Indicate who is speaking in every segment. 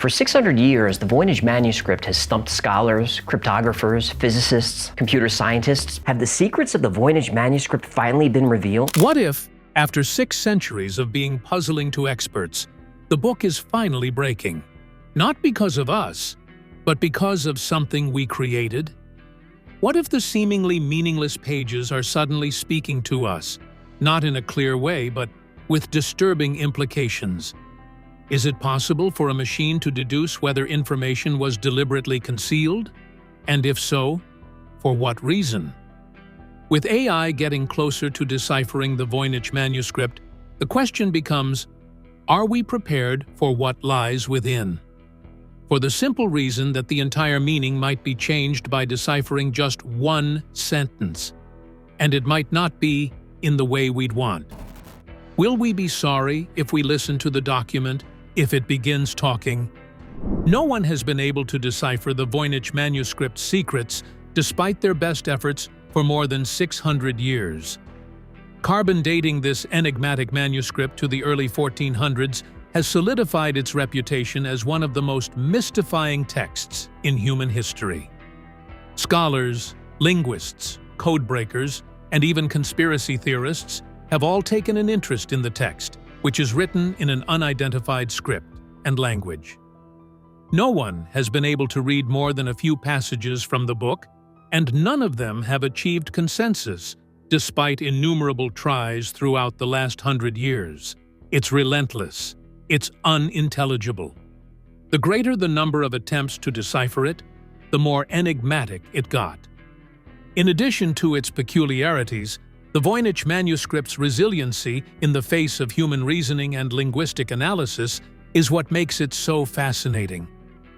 Speaker 1: For 600 years, the Voynich Manuscript has stumped scholars, cryptographers, physicists, computer scientists. Have the secrets of the Voynich Manuscript finally been revealed?
Speaker 2: What if, after 6 centuries of being puzzling to experts, the book is finally breaking? Not because of us, but because of something we created? What if the seemingly meaningless pages are suddenly speaking to us, not in a clear way, but with disturbing implications? Is it possible for a machine to deduce whether information was deliberately concealed? And if so, for what reason? With AI getting closer to deciphering the Voynich Manuscript, the question becomes, are we prepared for what lies within? For the simple reason that the entire meaning might be changed by deciphering just one sentence, and it might not be in the way we'd want. Will we be sorry if we listen to the document, if it begins talking? No one has been able to decipher the Voynich Manuscript's secrets despite their best efforts for more than 600 years. Carbon dating this enigmatic manuscript to the early 1400s has solidified its reputation as one of the most mystifying texts in human history. Scholars, linguists, codebreakers, and even conspiracy theorists have all taken an interest in the text, which is written in an unidentified script and language. No one has been able to read more than a few passages from the book, and none of them have achieved consensus, despite innumerable tries throughout the last 100 years. It's relentless. It's unintelligible. The greater the number of attempts to decipher it, the more enigmatic it got. In addition to its peculiarities, the Voynich Manuscript's resiliency in the face of human reasoning and linguistic analysis is what makes it so fascinating.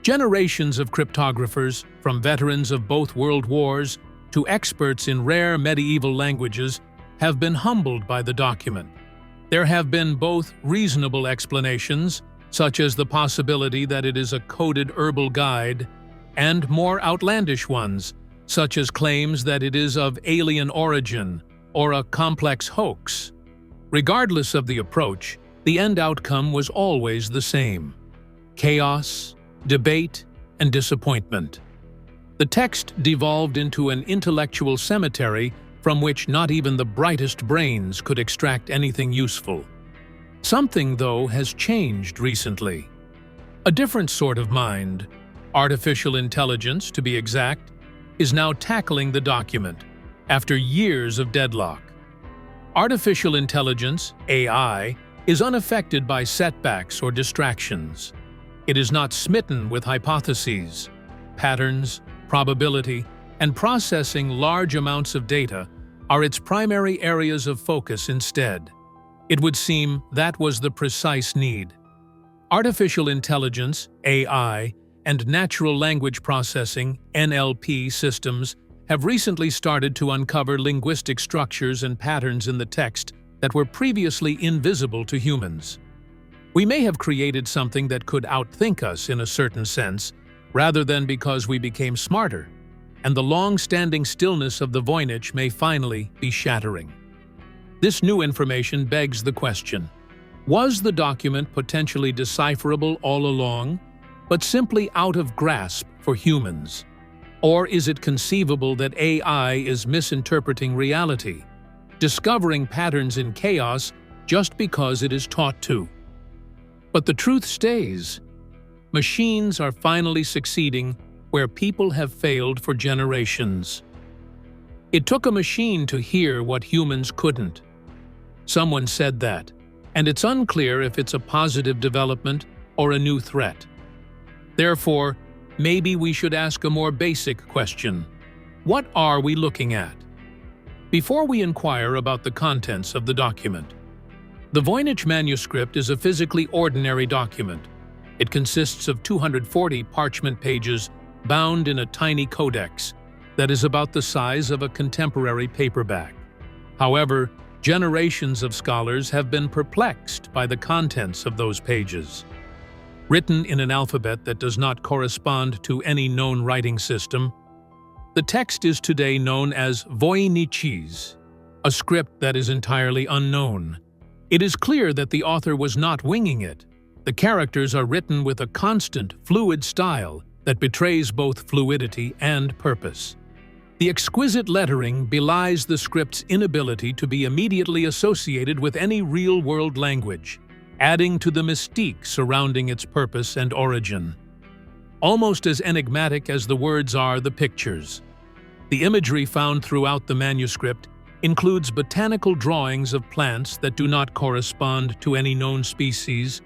Speaker 2: Generations of cryptographers, from veterans of both world wars to experts in rare medieval languages, have been humbled by the document. There have been both reasonable explanations, such as the possibility that it is a coded herbal guide, and more outlandish ones, such as claims that it is of alien origin or a complex hoax. Regardless of the approach, the end outcome was always the same: chaos, debate, and disappointment. The text devolved into an intellectual cemetery from which not even the brightest brains could extract anything useful. Something, though, has changed recently. A different sort of mind, artificial intelligence to be exact, is now tackling the document after years of deadlock. Artificial intelligence, AI, is unaffected by setbacks or distractions. It is not smitten with hypotheses, patterns, probability, and processing large amounts of data are its primary areas of focus instead. It would seem that was the precise need. Artificial intelligence, AI, and natural language processing, NLP, systems have recently started to uncover linguistic structures and patterns in the text that were previously invisible to humans. We may have created something that could outthink us in a certain sense, rather than because we became smarter, and the long-standing stillness of the Voynich may finally be shattering. This new information begs the question: was the document potentially decipherable all along, but simply out of grasp for humans? Or is it conceivable that AI is misinterpreting reality, discovering patterns in chaos just because it is taught to? But the truth stays. Machines are finally succeeding where people have failed for generations. It took a machine to hear what humans couldn't. Someone said that, and it's unclear if it's a positive development or a new threat. Therefore, maybe we should ask a more basic question: what are we looking at? Before we inquire about the contents of the document, the Voynich Manuscript is a physically ordinary document. It consists of 240 parchment pages bound in a tiny codex that is about the size of a contemporary paperback. However, generations of scholars have been perplexed by the contents of those pages. Written in an alphabet that does not correspond to any known writing system, the text is today known as Voynichese, a script that is entirely unknown. It is clear that the author was not winging it. The characters are written with a constant, fluid style that betrays both fluidity and purpose. The exquisite lettering belies the script's inability to be immediately associated with any real-world language, adding to the mystique surrounding its purpose and origin. Almost as enigmatic as the words are the pictures. The imagery found throughout the manuscript includes botanical drawings of plants that do not correspond to any known species,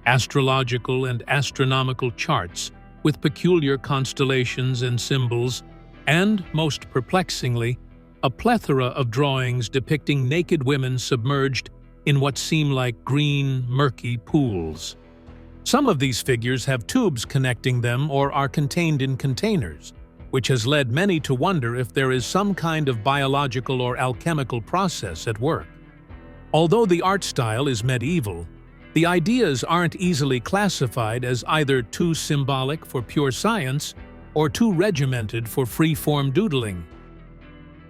Speaker 2: astrological and astronomical charts with peculiar constellations and symbols, and, most perplexingly, a plethora of drawings depicting naked women submerged in what seem like green, murky pools. Some of these figures have tubes connecting them or are contained in containers, which has led many to wonder if there is some kind of biological or alchemical process at work. Although the art style is medieval, the ideas aren't easily classified as either too symbolic for pure science or too regimented for free-form doodling.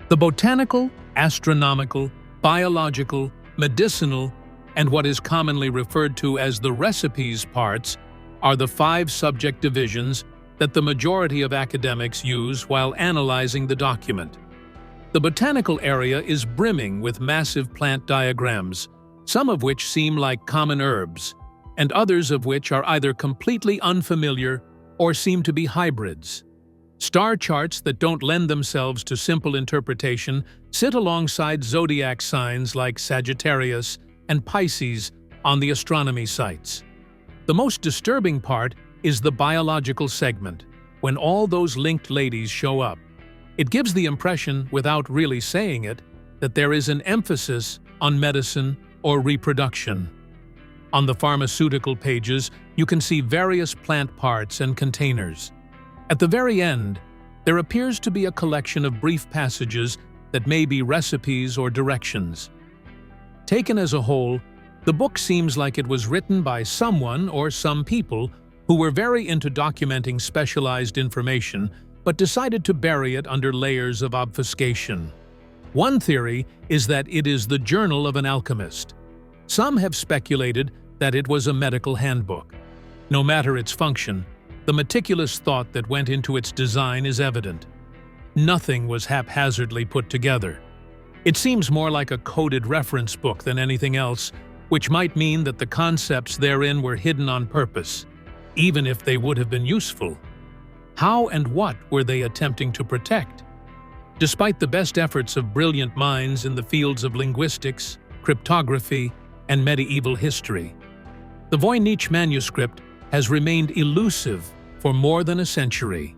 Speaker 2: The botanical, astronomical, biological, medicinal, and what is commonly referred to as the recipes parts are the 5 subject divisions that the majority of academics use while analyzing the document. The botanical area is brimming with massive plant diagrams, some of which seem like common herbs, and others of which are either completely unfamiliar or seem to be hybrids. Star charts that don't lend themselves to simple interpretation sit alongside zodiac signs like Sagittarius and Pisces on the astronomy sites. The most disturbing part is the biological segment, when all those linked ladies show up. It gives the impression, without really saying it, that there is an emphasis on medicine or reproduction. On the pharmaceutical pages, you can see various plant parts and containers. At the very end, there appears to be a collection of brief passages that may be recipes or directions. Taken as a whole, the book seems like it was written by someone or some people who were very into documenting specialized information but decided to bury it under layers of obfuscation. One theory is that it is the journal of an alchemist. Some have speculated that it was a medical handbook. No matter its function, the meticulous thought that went into its design is evident. Nothing was haphazardly put together. It seems more like a coded reference book than anything else, which might mean that the concepts therein were hidden on purpose, even if they would have been useful. How and what were they attempting to protect? Despite the best efforts of brilliant minds in the fields of linguistics, cryptography, and medieval history, the Voynich Manuscript has remained elusive for more than a century.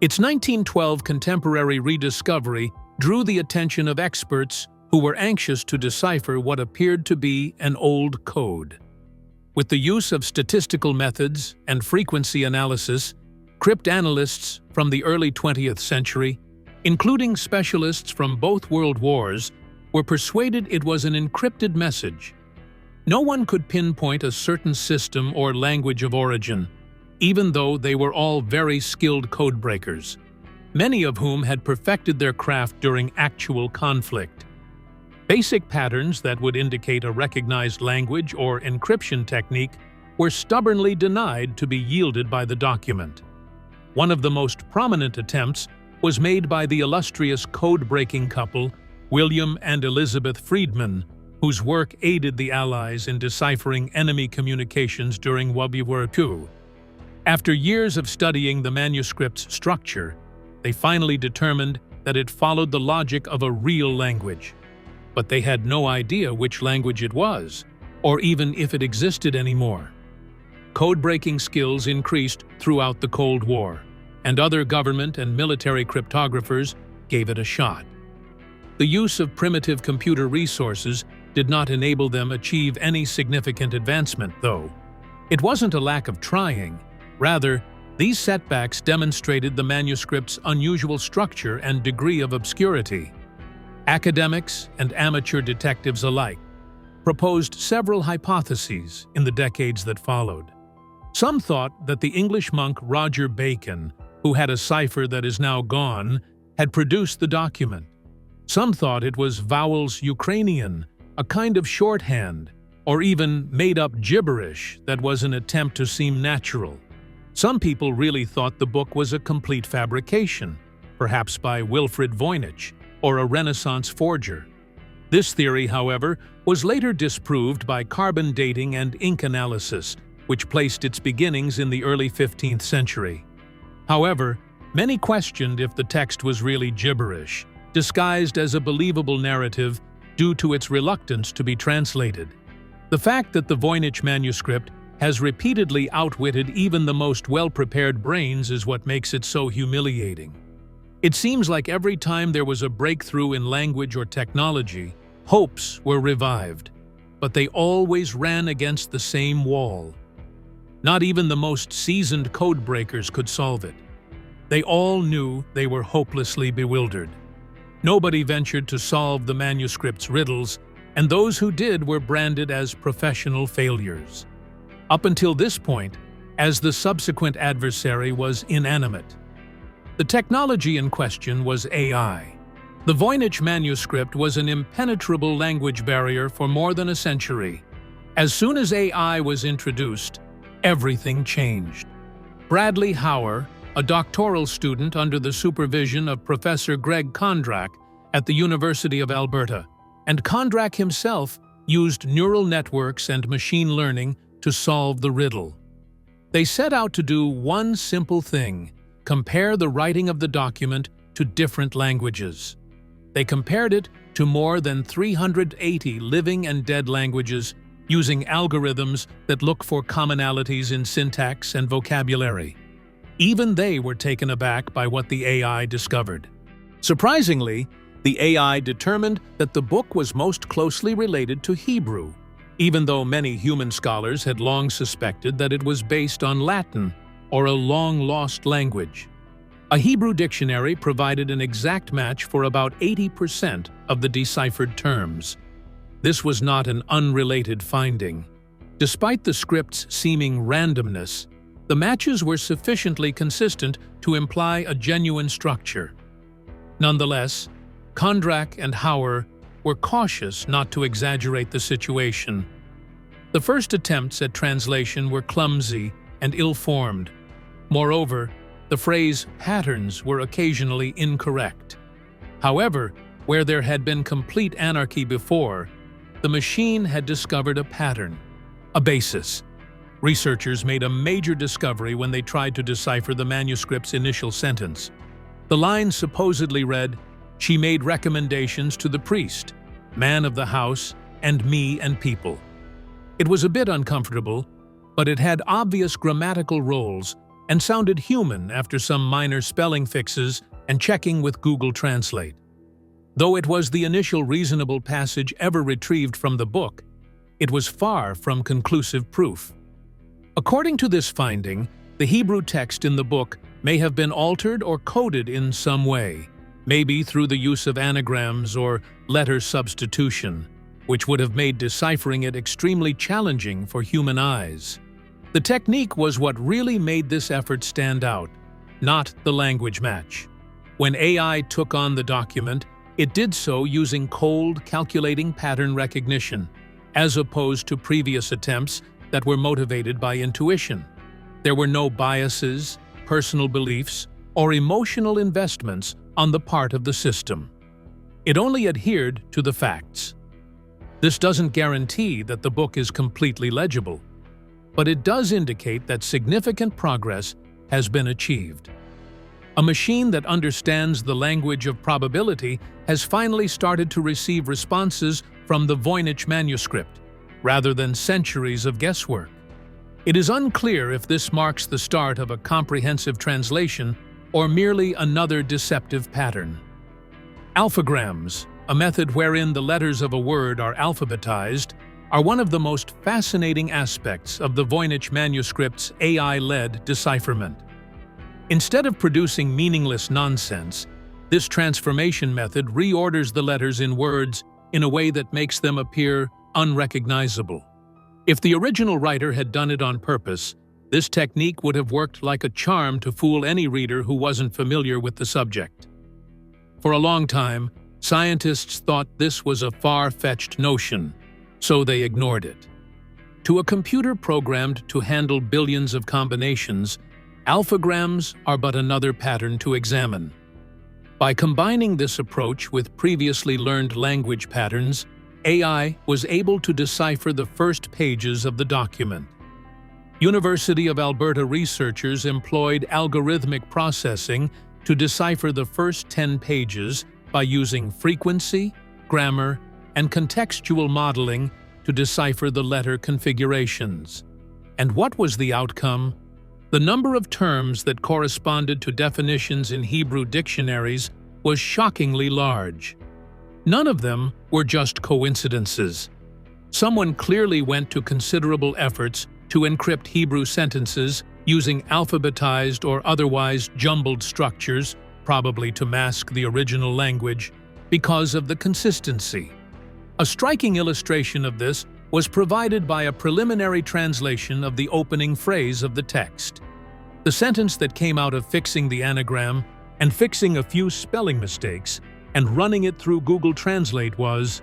Speaker 2: Its 1912 contemporary rediscovery drew the attention of experts who were anxious to decipher what appeared to be an old code. With the use of statistical methods and frequency analysis, cryptanalysts from the early 20th century, including specialists from both world wars, were persuaded it was an encrypted message. No one could pinpoint a certain system or language of origin, even though they were all very skilled codebreakers, many of whom had perfected their craft during actual conflict. Basic patterns that would indicate a recognized language or encryption technique were stubbornly denied to be yielded by the document. One of the most prominent attempts was made by the illustrious code-breaking couple William and Elizabeth Friedman, whose work aided the Allies in deciphering enemy communications during World War II. After years of studying the manuscript's structure, they finally determined that it followed the logic of a real language. But they had no idea which language it was, or even if it existed anymore. Code-breaking skills increased throughout the Cold War, and other government and military cryptographers gave it a shot. The use of primitive computer resources did not enable them achieve any significant advancement, though. It wasn't a lack of trying. Rather, these setbacks demonstrated the manuscript's unusual structure and degree of obscurity. Academics and amateur detectives alike proposed several hypotheses in the decades that followed. Some thought that the English monk Roger Bacon, who had a cipher that is now gone, had produced the document. Some thought it was vowels Ukrainian, a kind of shorthand, or even made-up gibberish that was an attempt to seem natural. Some people really thought the book was a complete fabrication, perhaps by Wilfrid Voynich or a Renaissance forger. This theory, however, was later disproved by carbon dating and ink analysis, which placed its beginnings in the early 15th century. However, many questioned if the text was really gibberish, disguised as a believable narrative due to its reluctance to be translated. The fact that the Voynich manuscript has repeatedly outwitted even the most well-prepared brains is what makes it so humiliating. It seems like every time there was a breakthrough in language or technology, hopes were revived, but they always ran against the same wall. Not even the most seasoned code breakers could solve it. They all knew they were hopelessly bewildered. Nobody ventured to solve the manuscript's riddles, and those who did were branded as professional failures. Up until this point, as the subsequent adversary was inanimate. The technology in question was AI. The Voynich manuscript was an impenetrable language barrier for more than a century. As soon as AI was introduced, everything changed. Bradley Hauer, a doctoral student under the supervision of Professor Greg Kondrak at the University of Alberta, and Kondrak himself used neural networks and machine learning to solve the riddle. They set out to do one simple thing: compare the writing of the document to different languages. They compared it to more than 380 living and dead languages using algorithms that look for commonalities in syntax and vocabulary. Even they were taken aback by what the AI discovered. Surprisingly, the AI determined that the book was most closely related to Hebrew, even though many human scholars had long suspected that it was based on Latin or a long-lost language. A Hebrew dictionary provided an exact match for about 80% of the deciphered terms. This was not an unrelated finding. Despite the script's seeming randomness, the matches were sufficiently consistent to imply a genuine structure. Nonetheless, Kondrak and Hauer were cautious not to exaggerate the situation. The first attempts at translation were clumsy and ill-formed. Moreover, the phrase patterns were occasionally incorrect. However, where there had been complete anarchy before, the machine had discovered a pattern, a basis. Researchers made a major discovery when they tried to decipher the manuscript's initial sentence. The line supposedly read, "She made recommendations to the priest, man of the house, and me and people." It was a bit uncomfortable, but it had obvious grammatical roles and sounded human after some minor spelling fixes and checking with Google Translate. Though it was the initial reasonable passage ever retrieved from the book, it was far from conclusive proof. According to this finding, the Hebrew text in the book may have been altered or coded in some way, maybe through the use of anagrams or letter substitution, which would have made deciphering it extremely challenging for human eyes. The technique was what really made this effort stand out, not the language match. When AI took on the document, it did so using cold, calculating pattern recognition, as opposed to previous attempts that were motivated by intuition. There were no biases, personal beliefs, or emotional investments on the part of the system. It only adhered to the facts. This doesn't guarantee that the book is completely legible, but it does indicate that significant progress has been achieved. A machine that understands the language of probability has finally started to receive responses from the Voynich manuscript, rather than centuries of guesswork. It is unclear if this marks the start of a comprehensive translation or merely another deceptive pattern. Alphagrams, a method wherein the letters of a word are alphabetized, are one of the most fascinating aspects of the Voynich manuscript's AI-led decipherment. Instead of producing meaningless nonsense, this transformation method reorders the letters in words in a way that makes them appear unrecognizable. If the original writer had done it on purpose, this technique would have worked like a charm to fool any reader who wasn't familiar with the subject. For a long time, scientists thought this was a far-fetched notion, so they ignored it. To a computer programmed to handle billions of combinations, alphagrams are but another pattern to examine. By combining this approach with previously learned language patterns, AI was able to decipher the first pages of the document. University of Alberta researchers employed algorithmic processing to decipher the first 10 pages by using frequency, grammar, and contextual modeling to decipher the letter configurations. And what was the outcome? The number of terms that corresponded to definitions in Hebrew dictionaries was shockingly large. None of them were just coincidences. Someone clearly went to considerable efforts to encrypt Hebrew sentences using alphabetized or otherwise jumbled structures, probably to mask the original language, because of the consistency. A striking illustration of this was provided by a preliminary translation of the opening phrase of the text. The sentence that came out of fixing the anagram and fixing a few spelling mistakes and running it through Google Translate was,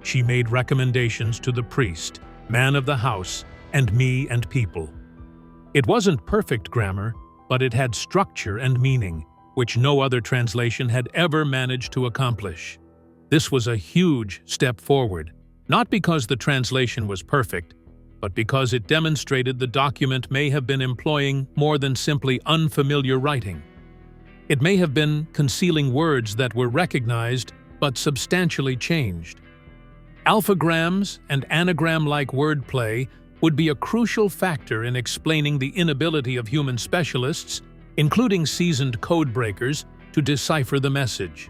Speaker 2: "She made recommendations to the priest, man of the house, and me and people." It wasn't perfect grammar, but it had structure and meaning, which no other translation had ever managed to accomplish. This was a huge step forward, not because the translation was perfect, but because it demonstrated the document may have been employing more than simply unfamiliar writing. It may have been concealing words that were recognized but substantially changed. Alphagrams and anagram-like wordplay would be a crucial factor in explaining the inability of human specialists, including seasoned code breakers, to decipher the message.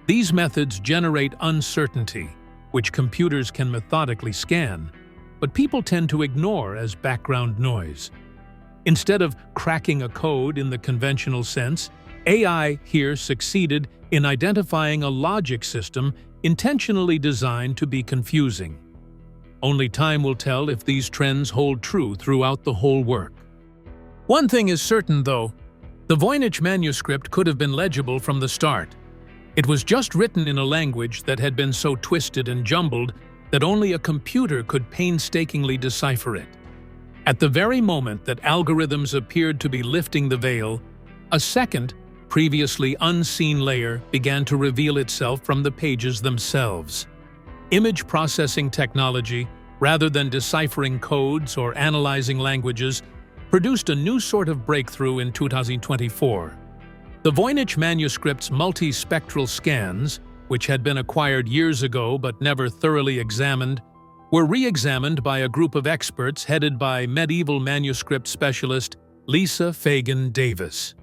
Speaker 2: These methods generate uncertainty, which computers can methodically scan, but people tend to ignore as background noise. Instead of cracking a code in the conventional sense, AI here succeeded in identifying a logic system intentionally designed to be confusing. Only time will tell if these trends hold true throughout the whole work. One thing is certain, though. The Voynich manuscript could have been legible from the start. It was just written in a language that had been so twisted and jumbled that only a computer could painstakingly decipher it. At the very moment that algorithms appeared to be lifting the veil, a second, previously unseen layer began to reveal itself from the pages themselves. Image processing technology, rather than deciphering codes or analyzing languages, produced a new sort of breakthrough in 2024. The Voynich manuscript's multispectral scans, which had been acquired years ago but never thoroughly examined, were re-examined by a group of experts headed by medieval manuscript specialist Lisa Fagan Davis.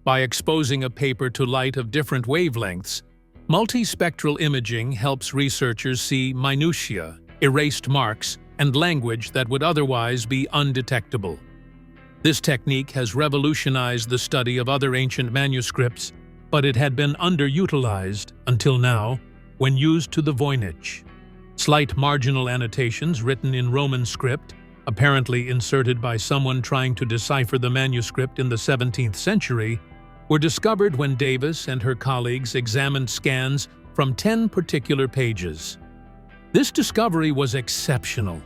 Speaker 2: By exposing a paper to light of different wavelengths, multispectral imaging helps researchers see minutiae, erased marks, and language that would otherwise be undetectable. This technique has revolutionized the study of other ancient manuscripts, but it had been underutilized until now when used to the Voynich. Slight marginal annotations written in Roman script, apparently inserted by someone trying to decipher the manuscript in the 17th century, were discovered when Davis and her colleagues examined scans from 10 particular pages. This discovery was exceptional.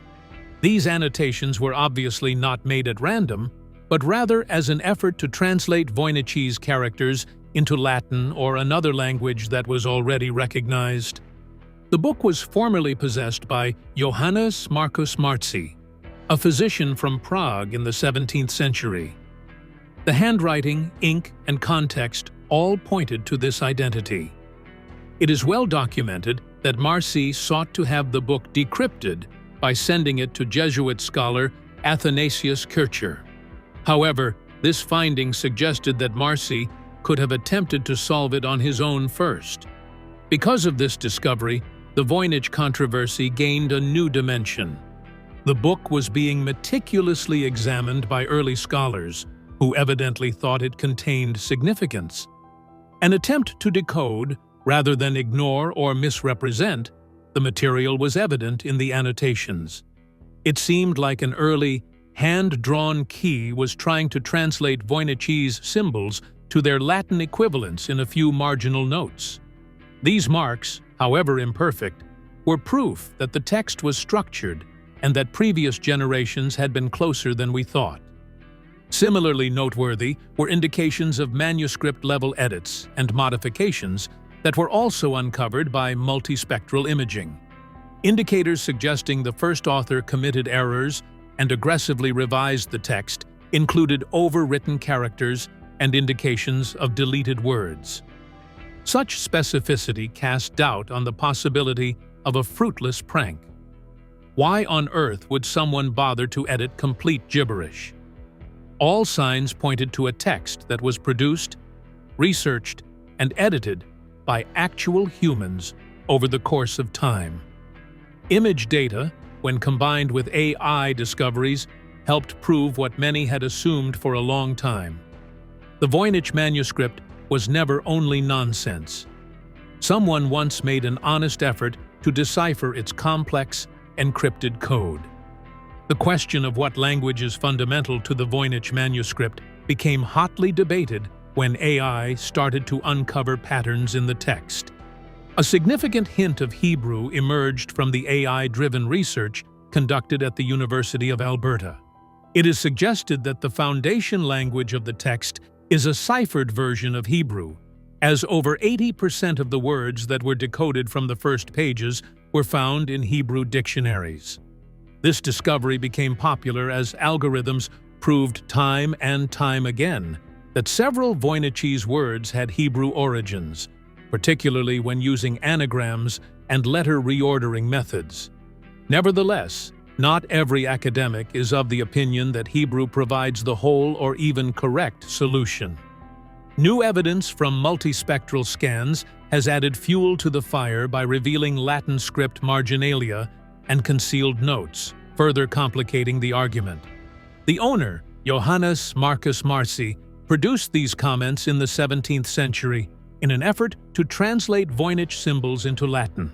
Speaker 2: These annotations were obviously not made at random, but rather as an effort to translate Voynich's characters into Latin or another language that was already recognized. The book was formerly possessed by Johannes Marcus Marzi, a physician from Prague in the 17th century. The handwriting, ink, and context all pointed to this identity. It is well documented that Marci sought to have the book decrypted by sending it to Jesuit scholar Athanasius Kircher. However, this finding suggested that Marci could have attempted to solve it on his own first. Because of this discovery, the Voynich controversy gained a new dimension. The book was being meticulously examined by early scholars, who evidently thought it contained significance. An attempt to decode, rather than ignore or misrepresent, the material was evident in the annotations. It seemed like an early, hand-drawn key was trying to translate Voynich's symbols to their Latin equivalents in a few marginal notes. These marks, however imperfect, were proof that the text was structured and that previous generations had been closer than we thought. Similarly noteworthy were indications of manuscript-level edits and modifications that were also uncovered by multispectral imaging. Indicators suggesting the first author committed errors and aggressively revised the text included overwritten characters and indications of deleted words. Such specificity cast doubt on the possibility of a fruitless prank. Why on earth would someone bother to edit complete gibberish? All signs pointed to a text that was produced, researched, and edited by actual humans over the course of time. Image data, when combined with AI discoveries, helped prove what many had assumed for a long time. The Voynich manuscript was never only nonsense. Someone once made an honest effort to decipher its complex, encrypted code. The question of what language is fundamental to the Voynich manuscript became hotly debated when AI started to uncover patterns in the text. A significant hint of Hebrew emerged from the AI-driven research conducted at the University of Alberta. It is suggested that the foundation language of the text is a ciphered version of Hebrew, as over 80% of the words that were decoded from the first pages were found in Hebrew dictionaries. This discovery became popular as algorithms proved time and time again that several Voynichese words had Hebrew origins, particularly when using anagrams and letter reordering methods. Nevertheless, not every academic is of the opinion that Hebrew provides the whole or even correct solution. New evidence from multispectral scans has added fuel to the fire by revealing Latin script marginalia and concealed notes, further complicating the argument. The owner, Johannes Marcus Marci, produced these comments in the 17th century in an effort to translate Voynich symbols into Latin.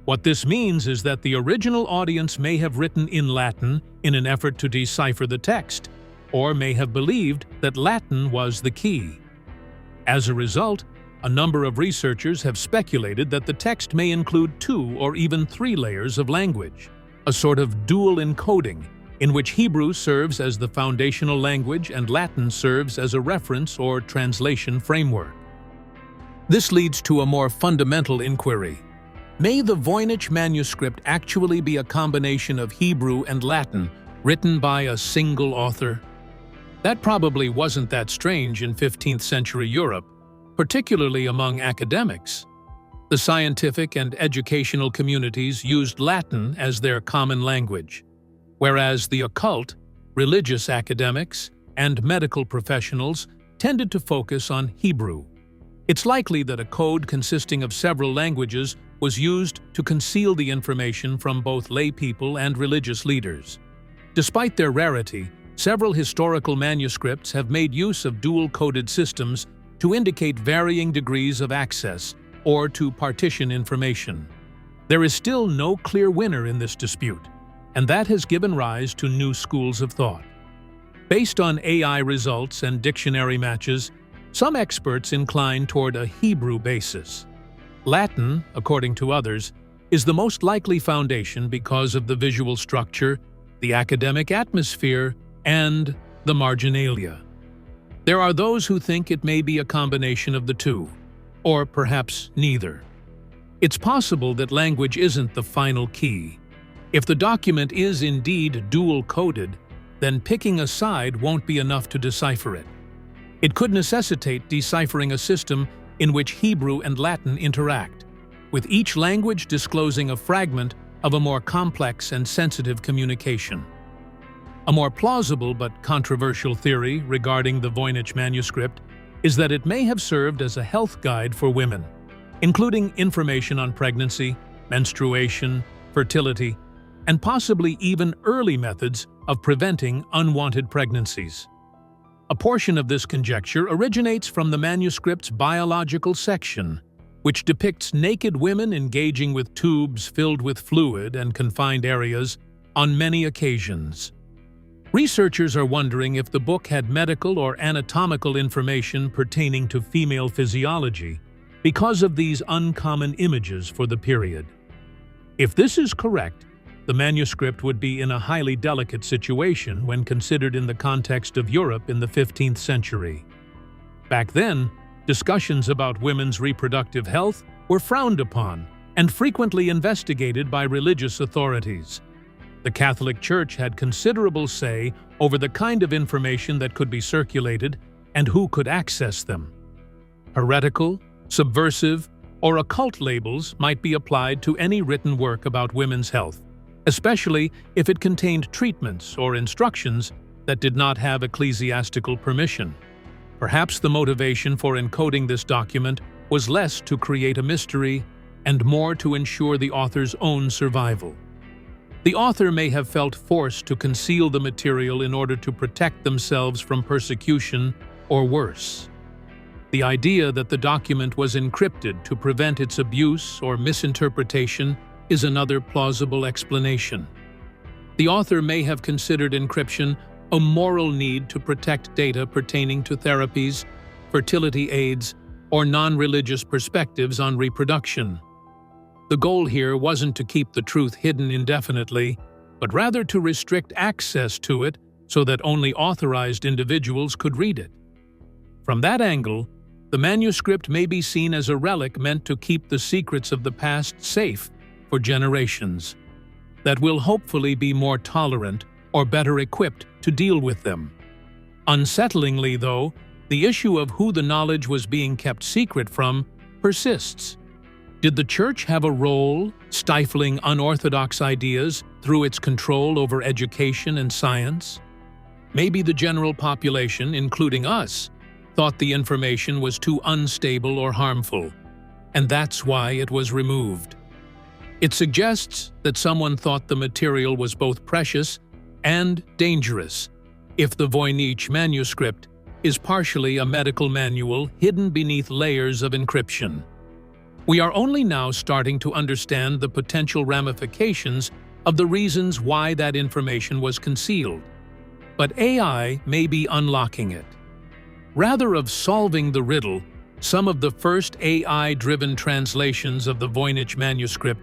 Speaker 2: What this means is that the original audience may have written in Latin in an effort to decipher the text, or may have believed that Latin was the key. As a result, a number of researchers have speculated that the text may include 2 or even 3 layers of language, a sort of dual encoding in which Hebrew serves as the foundational language and Latin serves as a reference or translation framework. This leads to a more fundamental inquiry. May the Voynich manuscript actually be a combination of Hebrew and Latin, written by a single author? That probably wasn't that strange in 15th century Europe, particularly among academics. The scientific and educational communities used Latin as their common language, whereas the occult, religious academics, and medical professionals tended to focus on Hebrew. It's likely that a code consisting of several languages was used to conceal the information from both lay people and religious leaders. Despite their rarity, several historical manuscripts have made use of dual-coded systems to indicate varying degrees of access or to partition information. There is still no clear winner in this dispute, and that has given rise to new schools of thought. Based on AI results and dictionary matches, some experts incline toward a Hebrew basis. Latin, according to others, is the most likely foundation because of the visual structure, the academic atmosphere, and the marginalia. There are those who think it may be a combination of the two, or perhaps neither. It's possible that language isn't the final key. If the document is indeed dual-coded, then picking a side won't be enough to decipher it. It could necessitate deciphering a system in which Hebrew and Latin interact, with each language disclosing a fragment of a more complex and sensitive communication. A more plausible but controversial theory regarding the Voynich manuscript is that it may have served as a health guide for women, including information on pregnancy, menstruation, fertility, and possibly even early methods of preventing unwanted pregnancies. A portion of this conjecture originates from the manuscript's biological section, which depicts naked women engaging with tubes filled with fluid and confined areas on many occasions. Researchers are wondering if the book had medical or anatomical information pertaining to female physiology because of these uncommon images for the period. If this is correct, the manuscript would be in a highly delicate situation when considered in the context of Europe in the 15th century. Back then, discussions about women's reproductive health were frowned upon and frequently investigated by religious authorities. The Catholic Church had considerable say over the kind of information that could be circulated and who could access them. Heretical, subversive, or occult labels might be applied to any written work about women's health, especially if it contained treatments or instructions that did not have ecclesiastical permission. Perhaps the motivation for encoding this document was less to create a mystery and more to ensure the author's own survival. The author may have felt forced to conceal the material in order to protect themselves from persecution or worse. The idea that the document was encrypted to prevent its abuse or misinterpretation is another plausible explanation. The author may have considered encryption a moral need to protect data pertaining to therapies, fertility aids, or non-religious perspectives on reproduction. The goal here wasn't to keep the truth hidden indefinitely, but rather to restrict access to it so that only authorized individuals could read it. From that angle, the manuscript may be seen as a relic meant to keep the secrets of the past safe for generations that will hopefully be more tolerant or better equipped to deal with them. Unsettlingly, though, the issue of who the knowledge was being kept secret from persists. Did the Church have a role stifling unorthodox ideas through its control over education and science? Maybe the general population, including us, thought the information was too unstable or harmful, and that's why it was removed. It suggests that someone thought the material was both precious and dangerous, if the Voynich Manuscript is partially a medical manual hidden beneath layers of encryption. We are only now starting to understand the potential ramifications of the reasons why that information was concealed, but AI may be unlocking it. Rather of solving the riddle, some of the first AI-driven translations of the Voynich Manuscript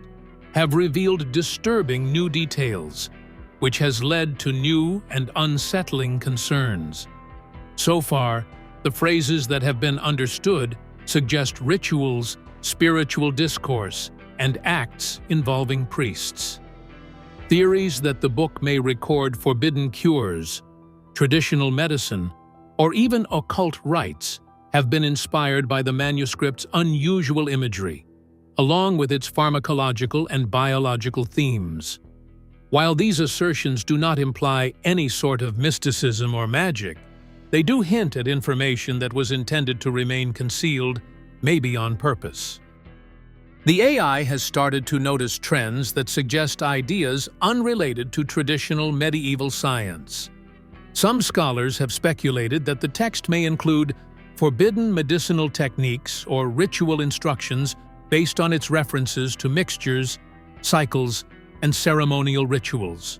Speaker 2: have revealed disturbing new details, which has led to new and unsettling concerns. So far, the phrases that have been understood suggest rituals, spiritual discourse, and acts involving priests. Theories that the book may record forbidden cures, traditional medicine, or even occult rites have been inspired by the manuscript's unusual imagery, along with its pharmacological and biological themes. While these assertions do not imply any sort of mysticism or magic, they do hint at information that was intended to remain concealed, maybe on purpose. The AI has started to notice trends that suggest ideas unrelated to traditional medieval science. Some scholars have speculated that the text may include forbidden medicinal techniques or ritual instructions based on its references to mixtures, cycles, and ceremonial rituals.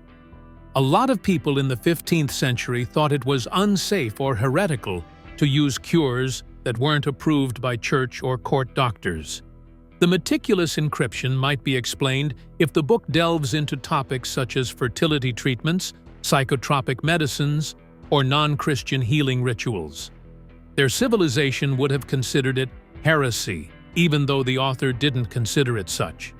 Speaker 2: A lot of people in the 15th century thought it was unsafe or heretical to use cures that weren't approved by church or court doctors. The meticulous encryption might be explained if the book delves into topics such as fertility treatments, psychotropic medicines, or non-Christian healing rituals. Their civilization would have considered it heresy, even though the author didn't consider it such.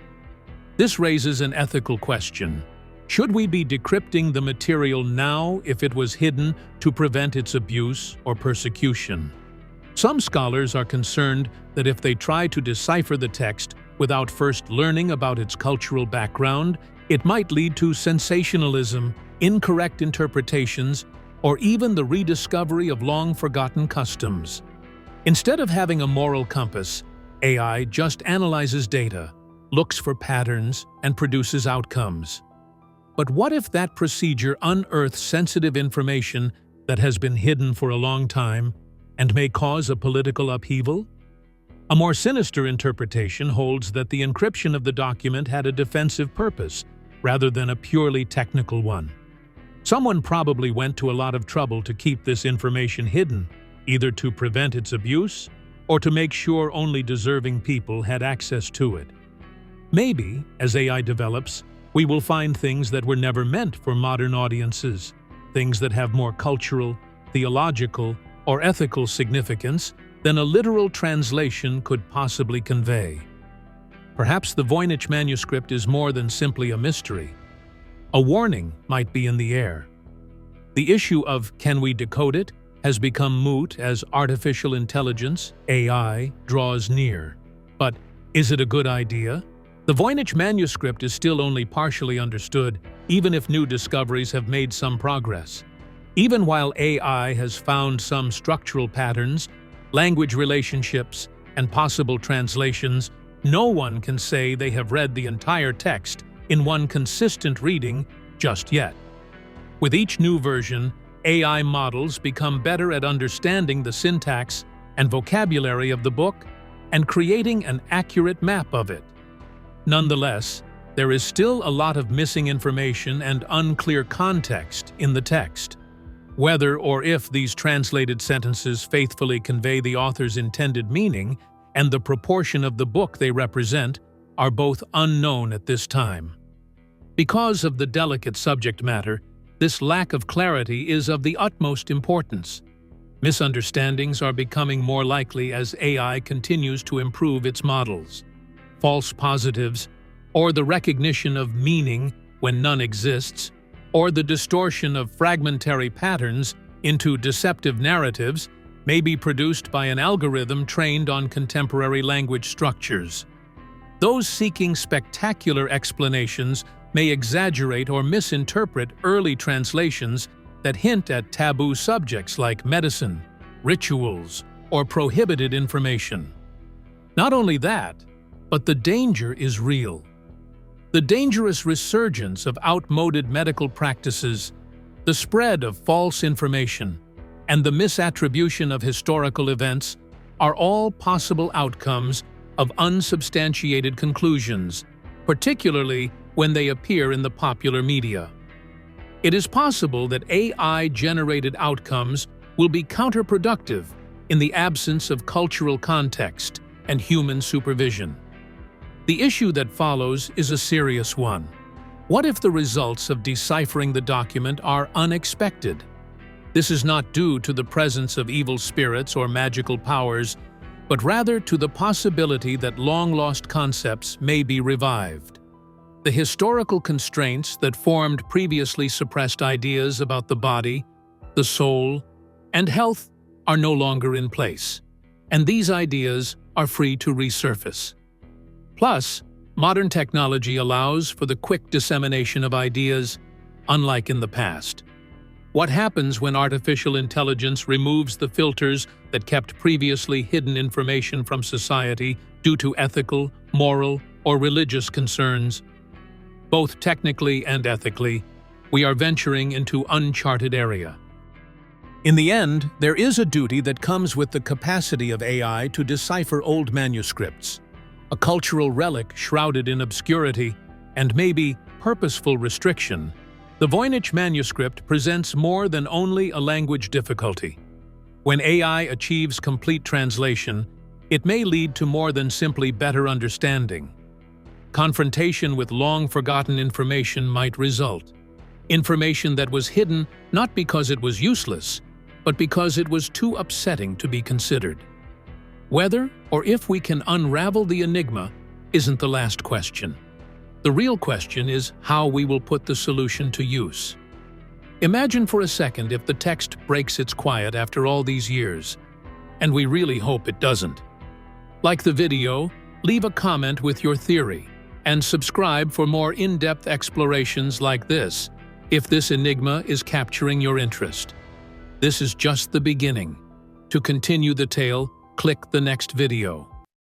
Speaker 2: This raises an ethical question. Should we be decrypting the material now if it was hidden to prevent its abuse or persecution? Some scholars are concerned that if they try to decipher the text without first learning about its cultural background, it might lead to sensationalism, incorrect interpretations, or even the rediscovery of long-forgotten customs. Instead of having a moral compass, AI just analyzes data, looks for patterns, and produces outcomes. But what if that procedure unearths sensitive information that has been hidden for a long time and may cause a political upheaval? A more sinister interpretation holds that the encryption of the document had a defensive purpose rather than a purely technical one. Someone probably went to a lot of trouble to keep this information hidden, either to prevent its abuse or to make sure only deserving people had access to it. Maybe, as AI develops, We will find things that were never meant for modern audiences, things that have more cultural, theological, or ethical significance than a literal translation could possibly convey. Perhaps the Voynich manuscript is more than simply a mystery. A warning might be in the air. The issue of can we decode it has become moot as artificial intelligence, AI, draws near. But is it a good idea? The Voynich manuscript is still only partially understood, even if new discoveries have made some progress. Even while AI has found some structural patterns, language relationships, and possible translations, no one can say they have read the entire text in one consistent reading just yet. With each new version, AI models become better at understanding the syntax and vocabulary of the book and creating an accurate map of it. Nonetheless, there is still a lot of missing information and unclear context in the text. Whether or if these translated sentences faithfully convey the author's intended meaning and the proportion of the book they represent are both unknown at this time. Because of the delicate subject matter, this lack of clarity is of the utmost importance. Misunderstandings are becoming more likely as AI continues to improve its models. False positives, or the recognition of meaning when none exists, or the distortion of fragmentary patterns into deceptive narratives may be produced by an algorithm trained on contemporary language structures. Those seeking spectacular explanations may exaggerate or misinterpret early translations that hint at taboo subjects like medicine, rituals, or prohibited information. Not only that, but the danger is real. The dangerous resurgence of outmoded medical practices, the spread of false information, and the misattribution of historical events are all possible outcomes of unsubstantiated conclusions, particularly when they appear in the popular media. It is possible that AI-generated outcomes will be counterproductive in the absence of cultural context and human supervision. The issue that follows is a serious one. What if the results of deciphering the document are unexpected? This is not due to the presence of evil spirits or magical powers, but rather to the possibility that long-lost concepts may be revived. The historical constraints that formed previously suppressed ideas about the body, the soul, and health are no longer in place, and these ideas are free to resurface. Plus, modern technology allows for the quick dissemination of ideas, unlike in the past. What happens when artificial intelligence removes the filters that kept previously hidden information from society due to ethical, moral, or religious concerns? Both technically and ethically, we are venturing into uncharted area. In the end, there is a duty that comes with the capacity of AI to decipher old manuscripts, a cultural relic shrouded in obscurity and maybe purposeful restriction. The Voynich manuscript presents more than only a language difficulty. When AI achieves complete translation, it may lead to more than simply better understanding. Confrontation with long-forgotten information might result. Information that was hidden not because it was useless, but because it was too upsetting to be considered. Whether or if we can unravel the enigma isn't the last question. The real question is how we will put the solution to use. Imagine for a second if the text breaks its quiet after all these years, and we really hope it doesn't. Like the video, leave a comment with your theory, and subscribe for more in-depth explorations like this, if this enigma is capturing your interest. This is just the beginning. To continue the tale, click the next video.